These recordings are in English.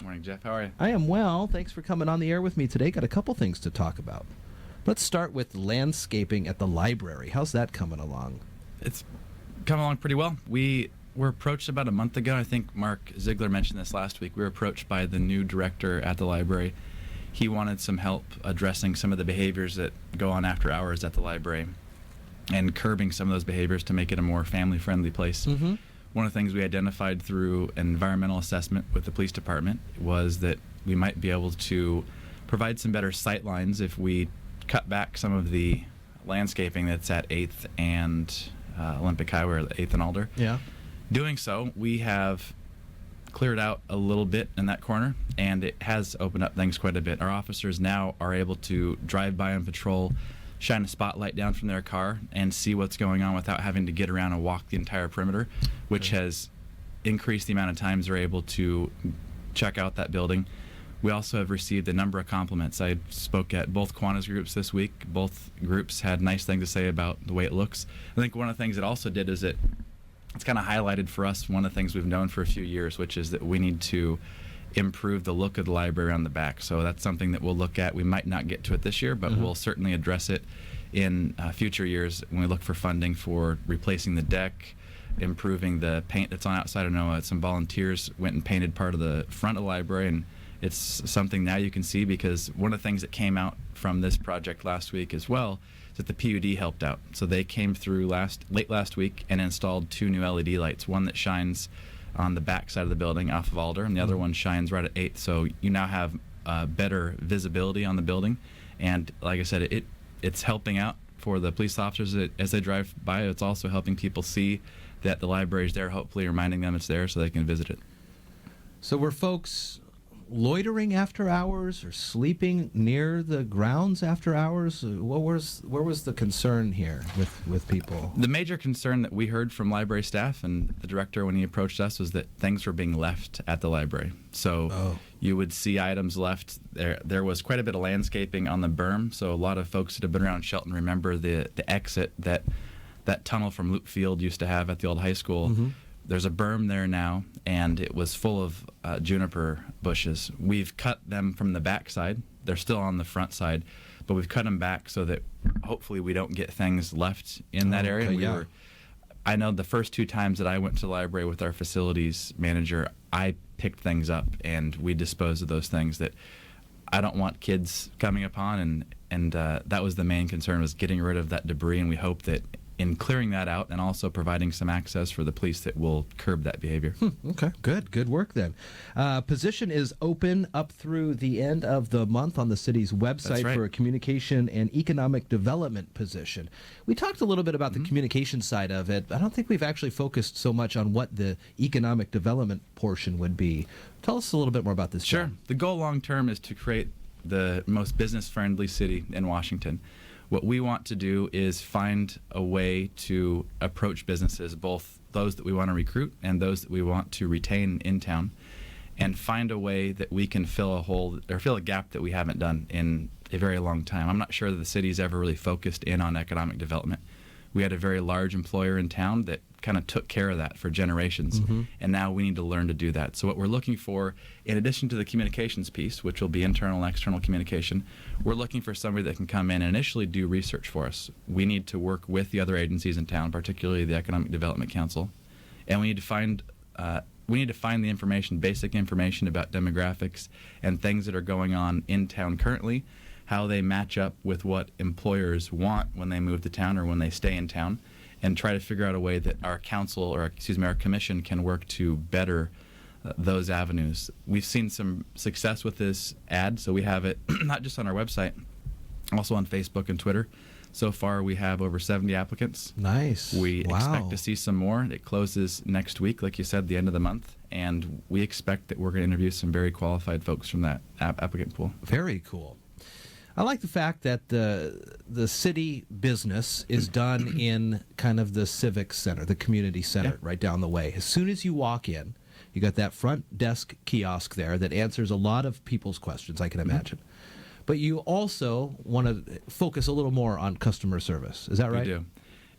Morning, Jeff. How are you? I am well. Thanks for coming on the air with me today. Got a couple things to talk about. Let's start with landscaping at the library. How's that coming along? It's coming along pretty well. We were approached about a month ago. I think Mark Ziegler mentioned this last week. We were approached by the new director at the library. He wanted some help addressing some of the behaviors that go on after hours at the library and curbing some of those behaviors to make it a more family-friendly place. Mm-hmm. One of the things we identified through an environmental assessment with the police department was that we might be able to provide some better sight lines if we cut back some of the landscaping that's at 8th and Olympic Highway, or 8th and Alder. Yeah. Doing so, we have cleared out a little bit in that corner, and it has opened up things quite a bit. Our officers now are able to drive by on patrol, shine a spotlight down from their car, and see what's going on without having to get around and walk the entire perimeter, which has increased the amount of times they're able to check out that building. We also have received a number of compliments. I spoke at both Kiwanis groups this week. Both groups had nice things to say about the way it looks. I think one of the things it also did is it's kind of highlighted for us one of the things we've known for a few years, which is that we need to improve the look of the library on the back. So that's something that we'll look at. We might not get to it this year, but we'll certainly address it in future years when we look for funding for replacing the deck, improving the paint that's on outside. I know some volunteers went and painted part of the front of the library, and it's something now you can see, because one of the things that came out from this project last week as well is that the PUD helped out. So they came through late last week and installed 2 new LED lights, one that shines on the back side of the building off of Alder, and the other one shines right at 8th. So you now have better visibility on the building, and like I said, it's helping out for the police officers as they drive by. It's also helping people see that the library is there, hopefully reminding them it's there so they can visit it. So were folks loitering after hours or sleeping near the grounds after hours? Where was the concern here with people? The major concern that we heard from library staff and the director when he approached us was that things were being left at the library. So you would see items left there. There was quite a bit of landscaping on the berm, so a lot of folks that have been around Shelton remember the exit that tunnel from Loop Field used to have at the old high school. Mm-hmm. There's a berm there now, and it was full of juniper bushes. We've cut them from the back side. They're still on the front side, but we've cut them back so that hopefully we don't get things left in that area. Okay, I know the first 2 times that I went to the library with our facilities manager, I picked things up, and we disposed of those things that I don't want kids coming upon, and that was the main concern, was getting rid of that debris, and we hope that in clearing that out and also providing some access for the police that will curb that behavior. Okay, good work then. Position is open up through the end of the month on the city's website for a communication and economic development position. We talked a little bit about the communication side of it. I don't think we've actually focused so much on what the economic development portion would be. Tell us a little bit more about this. Sure. John. The goal long term is to create the most business-friendly city in Washington. What we want to do is find a way to approach businesses, both those that we want to recruit and those that we want to retain in town, and find a way that we can fill a hole or fill a gap that we haven't done in a very long time. I'm not sure that the city's ever really focused in on economic development. We had a very large employer in town that kind of took care of that for generations, and now we need to learn to do that. So what we're looking for, in addition to the communications piece, which will be internal and external communication, we're looking for somebody that can come in and initially do research for us. We need to work with the other agencies in town, particularly the Economic Development Council, and we need to find the information, basic information about demographics and things that are going on in town currently, how they match up with what employers want when they move to town or when they stay in town, and try to figure out a way that our our commission can work to better those avenues. We've seen some success with this ad, so we have it not just on our website, also on Facebook and Twitter. So far, we have over 70 applicants. Nice. We expect to see some more. It closes next week, like you said, the end of the month, and we expect that we're going to interview some very qualified folks from that applicant pool. Very cool. I like the fact that the city business is done in kind of the civic center, the community center, right down the way. As soon as you walk in, you got that front desk kiosk there that answers a lot of people's questions, I can imagine. But you also want to focus a little more on customer service. Is that right? We do.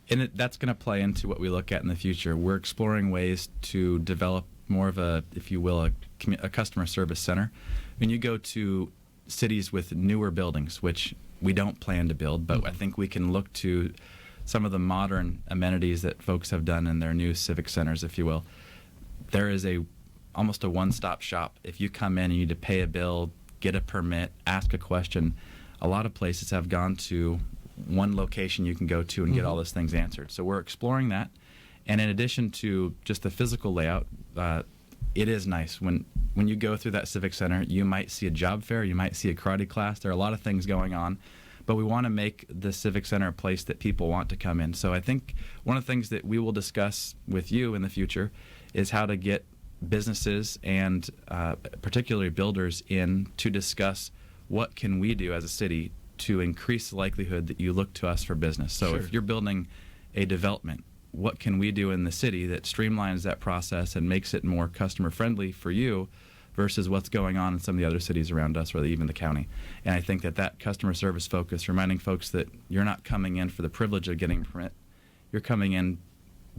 And that's going to play into what we look at in the future. We're exploring ways to develop more of a, if you will, a customer service center. When you go to cities with newer buildings, which we don't plan to build, but I think we can look to some of the modern amenities that folks have done in their new civic centers, if you will. There is almost a one-stop shop. If you come in and you need to pay a bill, get a permit, ask a question, a lot of places have gone to one location you can go to and get all those things answered. So we're exploring that. And in addition to just the physical layout, it is nice. When you go through that civic center, you might see a job fair, you might see a karate class. There are a lot of things going on. But we want to make the civic center a place that people want to come in. So I think one of the things that we will discuss with you in the future is how to get businesses and particularly builders in to discuss what can we do as a city to increase the likelihood that you look to us for business. So if you're building a development, what can we do in the city that streamlines that process and makes it more customer friendly for you versus what's going on in some of the other cities around us or even the county. And I think that customer service focus, reminding folks that you're not coming in for the privilege of getting a permit, you're coming in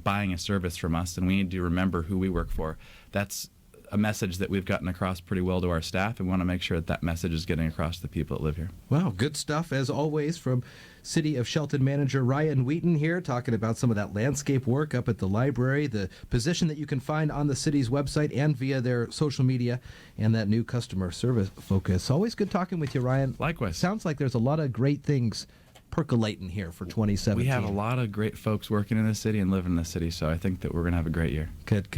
buying a service from us, and we need to remember who we work for. That's a message that we've gotten across pretty well to our staff, and we want to make sure that message is getting across to the people that live here. Wow, good stuff as always from City of Shelton manager Ryan Wheaton here, talking about some of that landscape work up at the library, the position that you can find on the city's website and via their social media, and that new customer service focus. Always good talking with you, Ryan. Likewise. Sounds like there's a lot of great things percolating here for 2017. We have a lot of great folks working in the city and living in the city, so I think that we're going to have a great year. Good.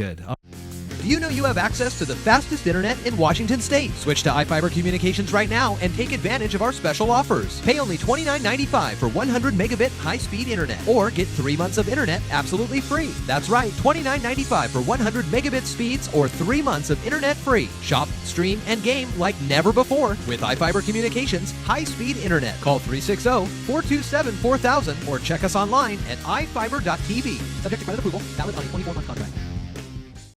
Do you know you have access to the fastest internet in Washington State? Switch to iFiber Communications right now and take advantage of our special offers. Pay only $29.95 for 100 megabit high-speed internet, or get 3 months of internet absolutely free. That's right, $29.95 for 100 megabit speeds or 3 months of internet free. Shop, stream, and game like never before with iFiber Communications high-speed internet. Call 360-427-4000 or check us online at ifiber.tv. Subject to credit approval. Valid on a 24-month contract.